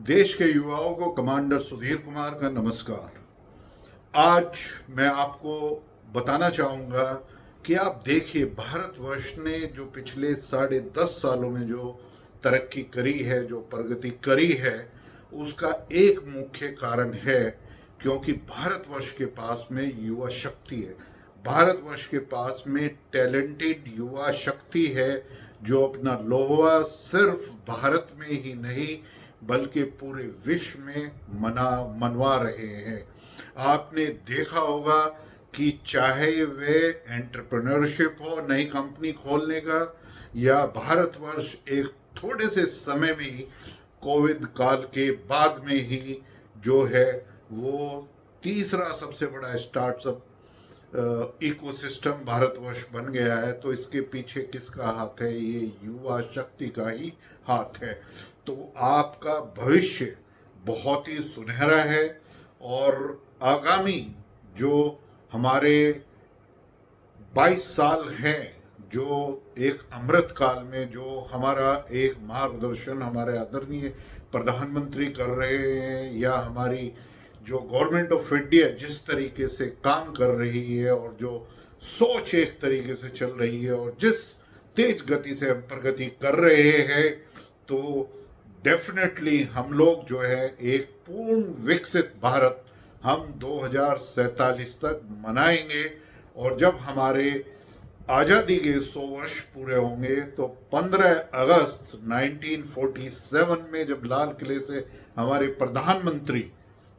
देश के युवाओं को कमांडर सुधीर कुमार का नमस्कार। आज मैं आपको बताना चाहूँगा कि आप देखिए, भारतवर्ष ने जो पिछले 10.5 सालों में जो तरक्की करी है, जो प्रगति करी है, उसका एक मुख्य कारण है क्योंकि भारतवर्ष के पास में युवा शक्ति है। भारतवर्ष के पास में टैलेंटेड युवा शक्ति है जो अपना लोहा सिर्फ भारत में ही नहीं बल्कि पूरे विश्व में मनवा रहे हैं। आपने देखा होगा कि चाहे वे एंटरप्रेन्योरशिप हो, नई कंपनी खोलने का, या भारतवर्ष एक थोड़े से समय में ही, कोविड काल के बाद में ही जो है वो तीसरा सबसे बड़ा स्टार्टअप इकोसिस्टम भारतवर्ष बन गया है। तो इसके पीछे किसका हाथ है? ये युवा शक्ति का ही हाथ है। तो आपका भविष्य बहुत ही सुनहरा है और आगामी जो हमारे 22 साल हैं, जो एक अमृत काल में जो हमारा एक मार्गदर्शन हमारे आदरणीय प्रधानमंत्री कर रहे हैं, या हमारी जो गवर्नमेंट ऑफ इंडिया जिस तरीके से काम कर रही है और जो सोच एक तरीके से चल रही है और जिस तेज गति से हम प्रगति कर रहे हैं, तो डेफिनेटली हम लोग जो है एक पूर्ण विकसित भारत हम 2047 तक मनाएंगे। और जब हमारे आज़ादी के 100 वर्ष पूरे होंगे तो 15 अगस्त 1947 में जब लाल किले से हमारे प्रधानमंत्री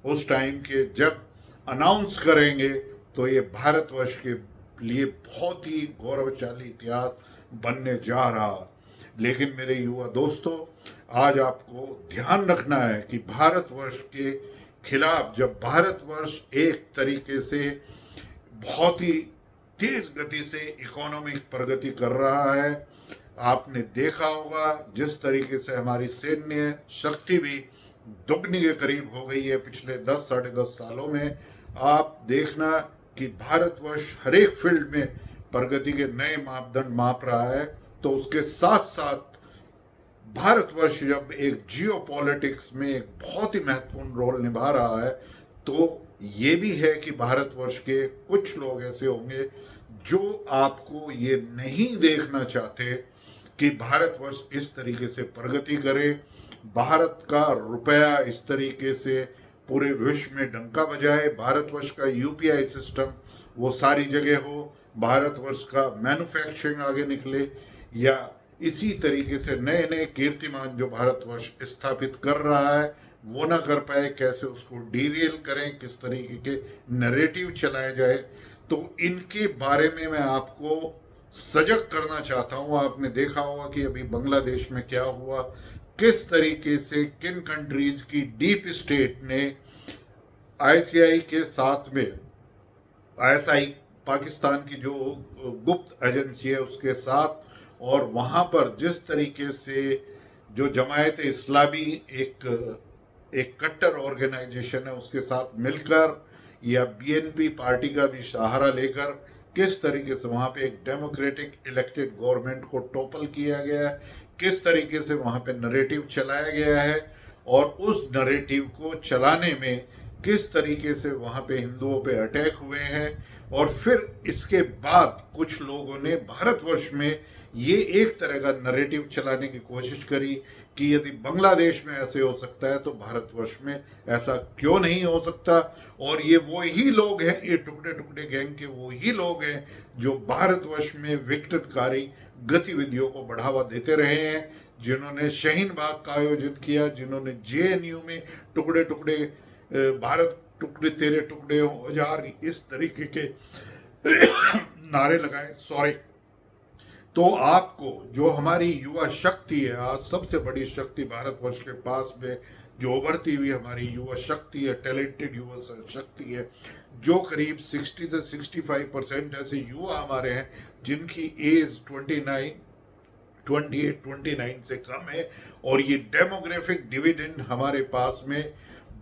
उस टाइम के जब अनाउंस करेंगे, तो ये भारतवर्ष के लिए बहुत ही गौरवशाली इतिहास बनने जा रहा। लेकिन मेरे युवा दोस्तों, आज आपको ध्यान रखना है कि भारतवर्ष के खिलाफ जब भारतवर्ष एक तरीके से बहुत ही तेज गति से इकोनॉमिक प्रगति कर रहा है, आपने देखा होगा जिस तरीके से हमारी सैन्य शक्ति भी दुगनी के करीब हो गई है पिछले 10 साढ़े 10 सालों में। आप देखना कि भारतवर्ष हर एक फील्ड में प्रगति के नए मापदंड माप रहा है। तो उसके साथ साथ भारतवर्ष जब एक जियो पॉलिटिक्स में एक बहुत ही महत्वपूर्ण रोल निभा रहा है, तो ये भी है कि भारतवर्ष के कुछ लोग ऐसे होंगे जो आपको ये नहीं देखना चाहते कि भारतवर्ष इस तरीके से प्रगति करे, भारत का रुपया इस तरीके से पूरे विश्व में डंका बजाए, भारतवर्ष का यूपीआई सिस्टम वो सारी जगह हो, भारतवर्ष का मैन्युफैक्चरिंग आगे निकले, या इसी तरीके से नए नए कीर्तिमान जो भारतवर्ष स्थापित कर रहा है वो ना कर पाए, कैसे उसको डीरेल करें, किस तरीके के नैरेटिव चलाए जाए। तो इनके बारे में मैं आपको सजग करना चाहता हूँ। आपने देखा होगा कि अभी बांग्लादेश में क्या हुआ, किस तरीके से किन कंट्रीज की डीप स्टेट ने आईसीआई के साथ में, आईएसआई पाकिस्तान की जो गुप्त एजेंसी है उसके साथ, और वहाँ पर जिस तरीके से जो जमायत इस्लामी एक कट्टर ऑर्गेनाइजेशन है उसके साथ मिलकर, या बीएनपी पार्टी का भी सहारा लेकर किस तरीके से वहाँ पे एक डेमोक्रेटिक इलेक्टेड गवर्नमेंट को टॉपल किया गया है, किस तरीके से वहाँ पे नरेटिव चलाया गया है, और उस नरेटिव को चलाने में किस तरीके से वहाँ पे हिंदुओं पे अटैक हुए हैं। और फिर इसके बाद कुछ लोगों ने भारतवर्ष में ये एक तरह का नरेटिव चलाने की कोशिश करी कि यदि बांग्लादेश में ऐसे हो सकता है तो भारतवर्ष में ऐसा क्यों नहीं हो सकता। और ये वो ही लोग हैं, ये टुकड़े टुकड़े गैंग के वो ही लोग हैं जो भारतवर्ष में विघटनकारी गतिविधियों को बढ़ावा देते रहे हैं, जिन्होंने शाहीन बाग का आयोजन किया, जिन्होंने जेएनयू में टुकड़े टुकड़े भारत टुकड़े तेरे टुकड़े हो हजार इस तरीके के नारे लगाए। सॉरी। तो आपको जो हमारी युवा शक्ति है, आज सबसे बड़ी शक्ति भारतवर्ष के पास में जो उभरती हुई हमारी युवा शक्ति है, टैलेंटेड युवा शक्ति है, जो करीब 60 से 65% ऐसे युवा हमारे हैं जिनकी एज 28-29 से कम है। और ये डेमोग्राफिक डिविडेंड हमारे पास में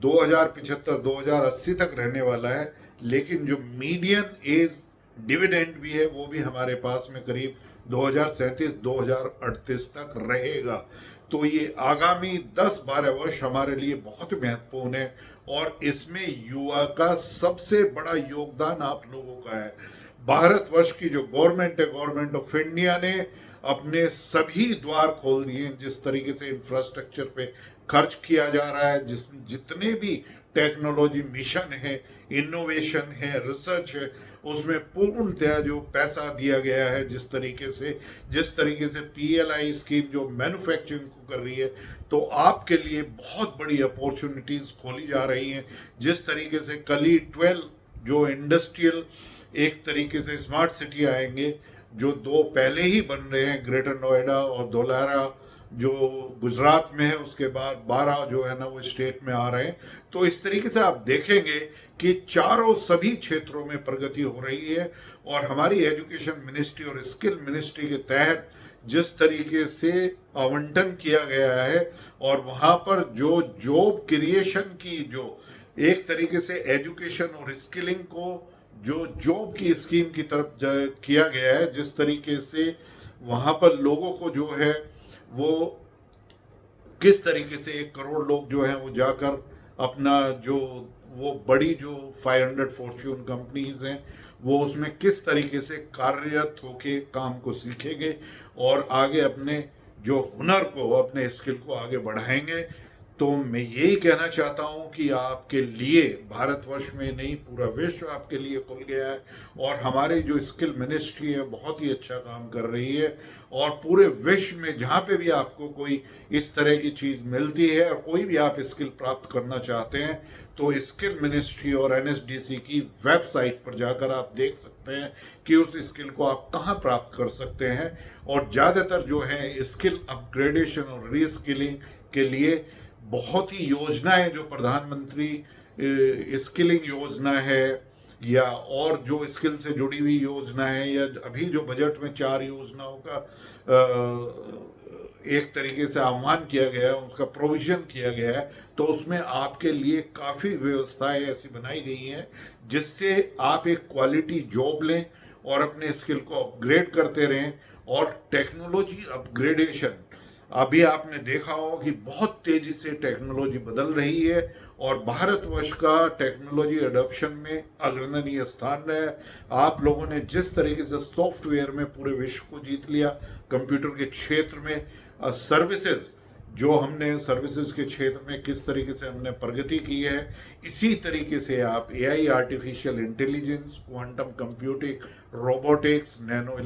2075-2080 तक रहने वाला है। लेकिन जो मीडियन एज डिविडेंड भी है वो भी हमारे पास में करीब 2037-2038 तक रहेगा। तो ये आगामी 10-12 वर्ष हमारे लिए बहुत महत्वपूर्ण है और इसमें युवा का सबसे बड़ा योगदान आप लोगों का है। भारतवर्ष की जो गवर्नमेंट है, गवर्नमेंट ऑफ इंडिया ने अपने सभी द्वार खोल दिए हैं। जिस तरीके से इंफ्रास्ट्रक्चर पे खर्च किया जा रहा है, जितने भी टेक्नोलॉजी मिशन है, इनोवेशन है, रिसर्च है, उसमें पूर्णतया जो पैसा दिया गया है, जिस तरीके से पीएलआई स्कीम जो मैन्युफैक्चरिंग को कर रही है, तो आपके लिए बहुत बड़ी अपॉर्चुनिटीज खोली जा रही हैं। जिस तरीके से कली 12 जो इंडस्ट्रियल एक तरीके से स्मार्ट सिटी आएंगे, जो 2 पहले ही बन रहे हैं, ग्रेटर नोएडा और धोलारा जो गुजरात में है, उसके बाद 12 जो है ना वो स्टेट में आ रहे हैं। तो इस तरीके से आप देखेंगे कि चारों सभी क्षेत्रों में प्रगति हो रही है। और हमारी एजुकेशन मिनिस्ट्री और स्किल मिनिस्ट्री के तहत जिस तरीके से आवंटन किया गया है और वहाँ पर जो जॉब क्रिएशन की जो एक तरीके से एजुकेशन और स्किलिंग को जो जॉब की स्कीम की तरफ किया गया है, जिस तरीके से वहाँ पर लोगों को जो है वो किस तरीके से 1 करोड़ लोग जो हैं वो जाकर अपना जो वो बड़ी जो 500 फॉर्च्यून कंपनीज हैं वो उसमें किस तरीके से कार्यरत होके काम को सीखेंगे और आगे अपने जो हुनर को, अपने स्किल को आगे बढ़ाएंगे। तो मैं यही कहना चाहता हूं कि आपके लिए भारतवर्ष में नहीं, पूरा विश्व आपके लिए खुल गया है और हमारी जो स्किल मिनिस्ट्री है बहुत ही अच्छा काम कर रही है। और पूरे विश्व में जहाँ पे भी आपको कोई इस तरह की चीज़ मिलती है और कोई भी आप स्किल प्राप्त करना चाहते हैं, तो स्किल मिनिस्ट्री और एनएसडीसी की वेबसाइट पर जाकर आप देख सकते हैं कि उस स्किल को आप कहाँ प्राप्त कर सकते हैं। और ज़्यादातर जो है स्किल अपग्रेडेशन और रीस्किलिंग के लिए बहुत ही योजनाएं, जो प्रधानमंत्री स्किलिंग योजना है या और जो स्किल से जुड़ी हुई योजना है, या अभी जो बजट में 4 योजनाओं का एक तरीके से आह्वान किया गया है, उसका प्रोविजन किया गया है, तो उसमें आपके लिए काफ़ी व्यवस्थाएं ऐसी बनाई गई हैं जिससे आप एक क्वालिटी जॉब लें और अपने स्किल को अपग्रेड करते रहें। और टेक्नोलॉजी अपग्रेडेशन, अभी आपने देखा हो कि बहुत तेजी से टेक्नोलॉजी बदल रही है और भारतवर्ष का टेक्नोलॉजी अडॉप्शन में अग्रणी स्थान रहा है। आप लोगों ने जिस तरीके से सॉफ्टवेयर में पूरे विश्व को जीत लिया, कंप्यूटर के क्षेत्र में सर्विसेज, जो हमने सर्विसेज के क्षेत्र में किस तरीके से हमने प्रगति की है, इसी तरीके से आप AI, artificial intelligence, quantum computing, robotics, nano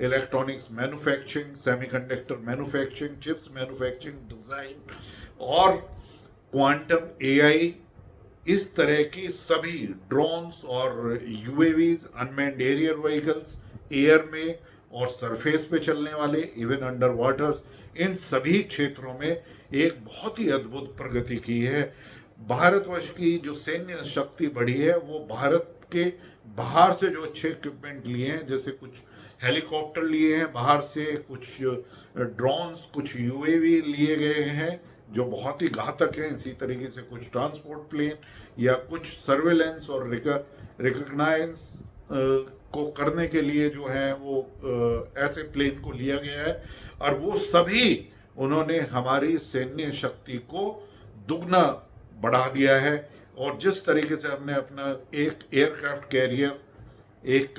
electronics manufacturing, semiconductor manufacturing, chips manufacturing, design और क्वांटम एआई, इस तरह की सभी ड्रोन्स और UAVs, unmanned aerial vehicles, air में और सरफेस पे चलने वाले, इवन अंडर वाटर्स, इन सभी क्षेत्रों में एक बहुत ही अद्भुत प्रगति की है। भारतवर्ष की जो सैन्य शक्ति बढ़ी है वो भारत के बाहर से जो अच्छे इक्विपमेंट लिए हैं, जैसे कुछ हेलीकॉप्टर लिए हैं बाहर से, कुछ ड्रोन्स, कुछ यूएवी लिए गए हैं जो बहुत ही घातक हैं, इसी तरीके से कुछ ट्रांसपोर्ट प्लेन या कुछ सर्वेलेंस और रिकग्नाइंस को करने के लिए जो है वो ऐसे प्लेन को लिया गया है। और वो सभी उन्होंने हमारी सैन्य शक्ति को दुगना बढ़ा दिया है। और जिस तरीके से हमने अपना एक एयरक्राफ्ट कैरियर, एक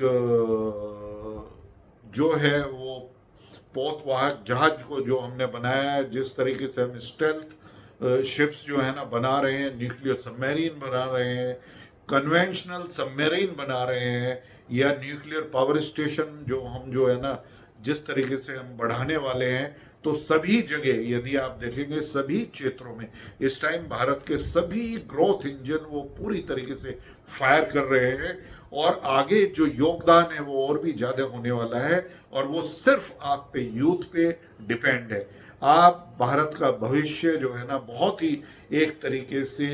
जो है वो पोतवाहक जहाज को जो हमने बनाया है, जिस तरीके से हम स्टेल्थ शिप्स जो है ना बना रहे हैं, न्यूक्लियर सबमरीन बना रहे हैं, कन्वेंशनल सबमरीन बना रहे हैं, या न्यूक्लियर पावर स्टेशन जो है ना जिस तरीके से हम बढ़ाने वाले हैं, तो सभी जगह यदि आप देखेंगे सभी क्षेत्रों में इस टाइम भारत के सभी ग्रोथ इंजन वो पूरी तरीके से फायर कर रहे हैं। और आगे जो योगदान है वो और भी ज़्यादा होने वाला है और वो सिर्फ आप पे, यूथ पे डिपेंड है। आप भारत का भविष्य जो है ना बहुत ही एक तरीके से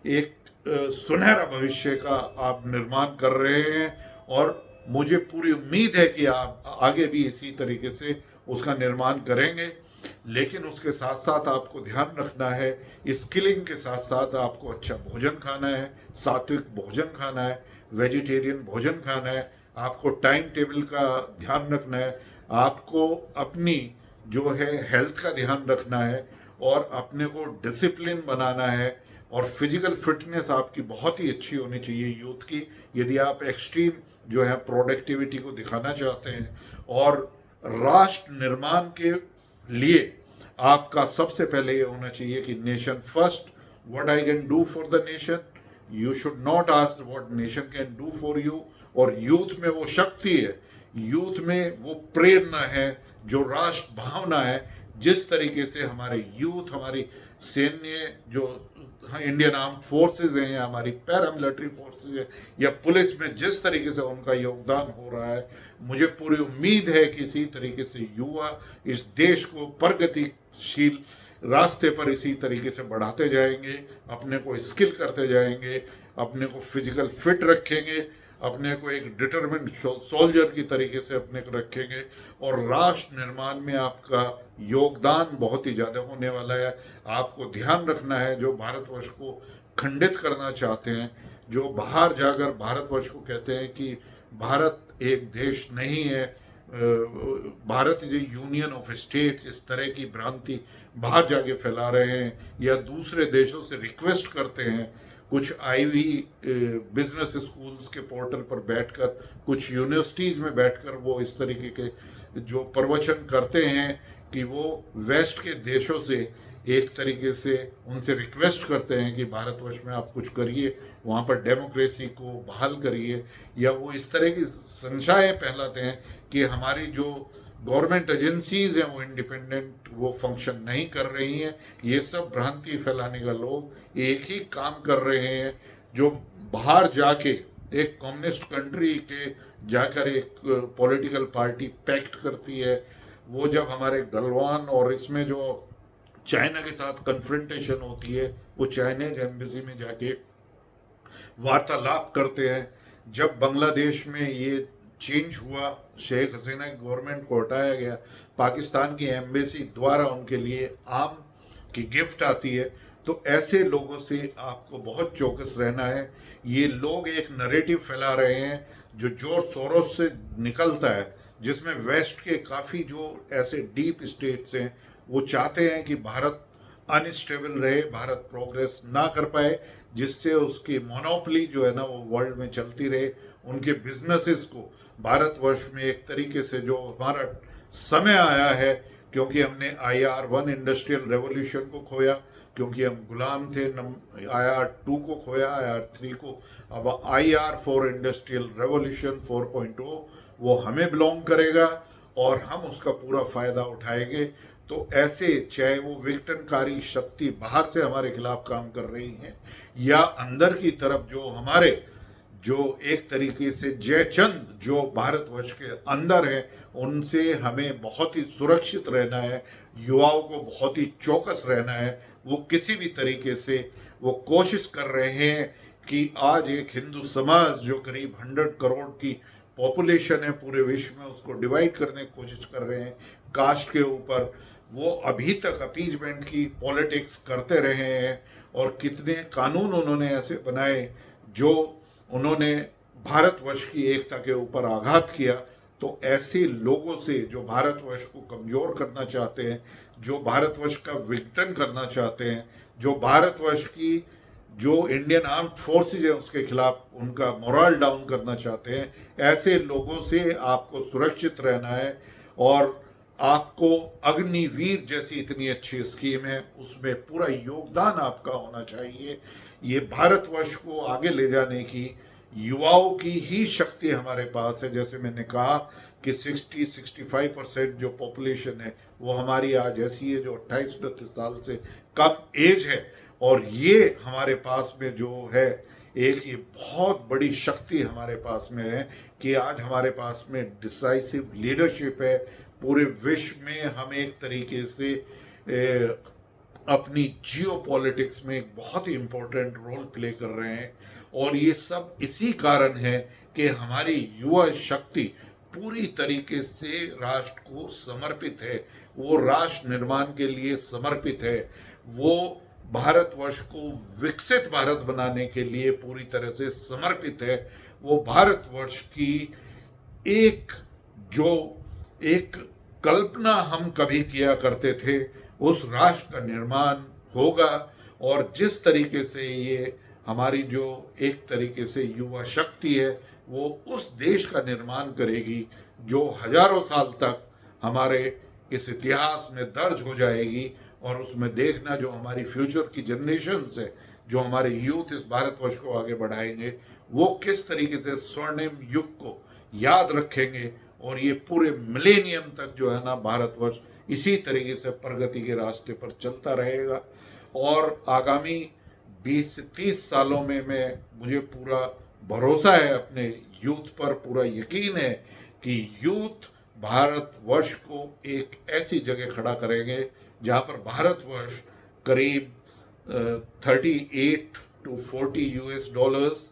एक सुनहरा भविष्य का आप निर्माण कर रहे हैं और मुझे पूरी उम्मीद है कि आप आगे भी इसी तरीके से उसका निर्माण करेंगे। लेकिन उसके साथ साथ आपको ध्यान रखना है, स्किलिंग के साथ साथ आपको अच्छा भोजन खाना है, सात्विक भोजन खाना है, वेजिटेरियन भोजन खाना है, आपको टाइम टेबल का ध्यान रखना है, आपको अपनी जो है हेल्थ का ध्यान रखना है और अपने को डिसिप्लिन बनाना है और फिजिकल फिटनेस आपकी बहुत ही अच्छी होनी चाहिए यूथ की, यदि आप एक्सट्रीम जो है प्रोडक्टिविटी को दिखाना चाहते हैं। और राष्ट्र निर्माण के लिए आपका सबसे पहले ये होना चाहिए कि nation first, what I can do for the nation, you should not ask what nation can do for you. और यूथ में वो शक्ति है, यूथ में वो प्रेरणा है, जो राष्ट्र भावना है, जिस तरीके से हमारे यूथ, हमारी सैन्य जो इंडियन आर्म फोर्सेस हैं या हमारी पैरामिलिट्री फोर्सेस है या पुलिस में जिस तरीके से उनका योगदान हो रहा है, मुझे पूरी उम्मीद है कि इसी तरीके से युवा इस देश को प्रगतिशील रास्ते पर इसी तरीके से बढ़ाते जाएंगे, अपने को स्किल करते जाएंगे, अपने को फिजिकल फिट रखेंगे, अपने को एक डिटरमिन्ड सोल्जर की तरीके से अपने को रखेंगे और राष्ट्र निर्माण में आपका योगदान बहुत ही ज़्यादा होने वाला है। आपको ध्यान रखना है, जो भारतवर्ष को खंडित करना चाहते हैं, जो बाहर जाकर भारतवर्ष को कहते हैं कि भारत एक देश नहीं है, Bharat is A union of states, इस तरह की भ्रांति बाहर जाके फैला रहे हैं या दूसरे देशों से रिक्वेस्ट करते हैं, कुछ आईवी बिजनेस स्कूल्स के पोर्टल पर बैठकर, कुछ यूनिवर्सिटीज़ में बैठकर वो इस तरीके के जो प्रवचन करते हैं कि वो वेस्ट के देशों से एक तरीके से उनसे रिक्वेस्ट करते हैं कि भारतवर्ष में आप कुछ करिए, वहाँ पर डेमोक्रेसी को बहाल करिए, या वो इस तरह की संशय फैलाते हैं कि हमारी जो गवर्नमेंट एजेंसीज हैं वो इंडिपेंडेंट वो फंक्शन नहीं कर रही हैं। ये सब भ्रांति फैलाने का लोग एक ही काम कर रहे हैं, जो बाहर जाके एक कम्युनिस्ट कंट्री के जाकर एक पॉलिटिकल पार्टी पैक्ट करती है, वो जब हमारे गलवान और इसमें जो चाइना के साथ कन्फ्रंटेशन होती है, वो चाइनीज एम्बेसी में जाके वार्तालाप करते हैं। जब बांग्लादेश में ये चेंज हुआ, शेख हसीना की गवर्नमेंट को हटाया गया, पाकिस्तान की एम्बेसी द्वारा उनके लिए आम की गिफ्ट आती है, तो ऐसे लोगों से आपको बहुत चौकस रहना है। ये लोग एक नरेटिव फैला रहे हैं जो जॉर्ज सोरोस से निकलता है, जिसमें वेस्ट के काफ़ी जो ऐसे डीप स्टेट्स हैं वो चाहते हैं कि भारत अनस्टेबल रहे, भारत प्रोग्रेस ना कर पाए, जिससे उसकी मोनोपली जो है ना वो वर्ल्ड में चलती रहे, उनके बिजनेसेस को भारतवर्ष में एक तरीके से जो हमारा समय आया है, क्योंकि हमने IR1 इंडस्ट्रियल रेवोल्यूशन को खोया, क्योंकि हम गुलाम थे, IR2 को खोया, IR3 को, अब IR4 इंडस्ट्रियल रेवोल्यूशन 4.0 वो हमें बिलोंग करेगा और हम उसका पूरा फ़ायदा उठाएंगे। तो ऐसे चाहे वो विघटनकारी शक्ति बाहर से हमारे खिलाफ काम कर रही हैं या अंदर की तरफ जो हमारे जो एक तरीके से जयचंद जो भारतवर्ष के अंदर है, उनसे हमें बहुत ही सुरक्षित रहना है, युवाओं को बहुत ही चौकस रहना है। वो किसी भी तरीके से वो कोशिश कर रहे हैं कि आज एक हिंदू समाज जो करीब 100 करोड़ की पॉपुलेशन है पूरे विश्व में, उसको डिवाइड करने की कोशिश कर रहे हैं कास्ट के ऊपर। वो अभी तक अपीजमेंट की पॉलिटिक्स करते रहे हैं और कितने कानून उन्होंने ऐसे बनाए जो उन्होंने भारतवर्ष की एकता के ऊपर आघात किया। तो ऐसे लोगों से जो भारतवर्ष को कमज़ोर करना चाहते हैं, जो भारतवर्ष का विघटन करना चाहते हैं, जो भारतवर्ष की जो इंडियन आर्म फोर्सेज है उसके खिलाफ उनका मोरल डाउन करना चाहते हैं, ऐसे लोगों से आपको सुरक्षित रहना है। और आपको अग्निवीर जैसी इतनी अच्छी स्कीम है, उसमें पूरा योगदान आपका होना चाहिए। ये भारतवर्ष को आगे ले जाने की युवाओं की ही शक्ति हमारे पास है। जैसे मैंने कहा कि 60-65% जो पॉपुलेशन है वो हमारी आज ऐसी है जो 28-29 साल से कम एज है, और ये हमारे पास में जो है एक ये बहुत बड़ी शक्ति हमारे पास में है कि आज हमारे पास में डिसाइसिव लीडरशिप है। पूरे विश्व में हम एक तरीके से अपनी जियो पॉलिटिक्स में एक बहुत ही इम्पोर्टेंट रोल प्ले कर रहे हैं, और ये सब इसी कारण है कि हमारी युवा शक्ति पूरी तरीके से राष्ट्र को समर्पित है, वो राष्ट्र निर्माण के लिए समर्पित है, वो भारतवर्ष को विकसित भारत बनाने के लिए पूरी तरह से समर्पित है। वो भारतवर्ष की एक कल्पना हम कभी किया करते थे उस राष्ट्र का निर्माण होगा। और जिस तरीके से ये हमारी जो एक तरीके से युवा शक्ति है वो उस देश का निर्माण करेगी जो हजारों साल तक हमारे इस इतिहास में दर्ज हो जाएगी। और उसमें देखना जो हमारी फ्यूचर की जनरेशन है, जो हमारे यूथ इस भारतवर्ष को आगे बढ़ाएंगे, वो किस तरीके से स्वर्णिम युग को याद रखेंगे और ये पूरे मिलेनियम तक जो है ना भारतवर्ष इसी तरीके से प्रगति के रास्ते पर चलता रहेगा। और आगामी 20 से 30 सालों में मुझे पूरा भरोसा है अपने यूथ पर, पूरा यकीन है कि यूथ भारतवर्ष को एक ऐसी जगह खड़ा करेंगे जहाँ पर भारतवर्ष करीब 38 to 40 US dollars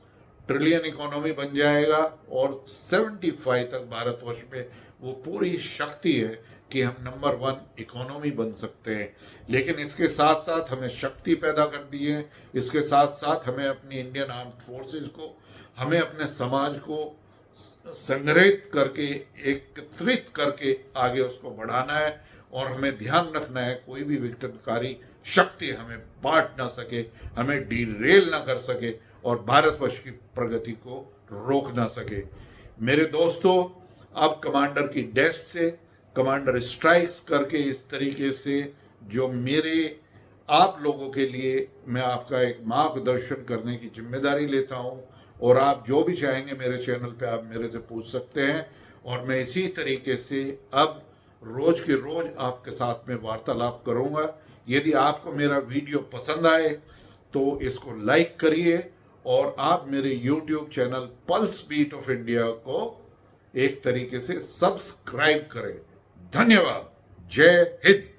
trillion economy बन जाएगा। और 75 तक भारतवर्ष में वो पूरी शक्ति है कि हम नंबर 1 इकोनॉमी बन सकते हैं। लेकिन इसके साथ साथ हमें शक्ति पैदा करनी है, इसके साथ साथ हमें अपनी इंडियन आर्म्ड फोर्सेस को, हमें अपने समाज को संग्रहित करके, एकत्रित करके आगे उसको बढ़ाना है। और हमें ध्यान रखना है कोई भी विघटनकारी शक्ति हमें बांट ना सके, हमें डीरेल ना कर सके और भारतवर्ष की प्रगति को रोक ना सके। मेरे दोस्तों, अब कमांडर की डेस्क से कमांडर स्ट्राइक्स करके इस तरीके से जो मेरे आप लोगों के लिए मैं आपका एक मार्गदर्शन करने की जिम्मेदारी लेता हूं। और आप जो भी चाहेंगे मेरे चैनल पे आप मेरे से पूछ सकते हैं और मैं इसी तरीके से अब रोज के रोज आपके साथ में वार्तालाप करूंगा। यदि आपको मेरा वीडियो पसंद आए तो इसको लाइक करिए और आप मेरे YouTube channel Pulse Beat of India को एक तरीके से सब्सक्राइब करें। धन्यवाद। जय हिंद।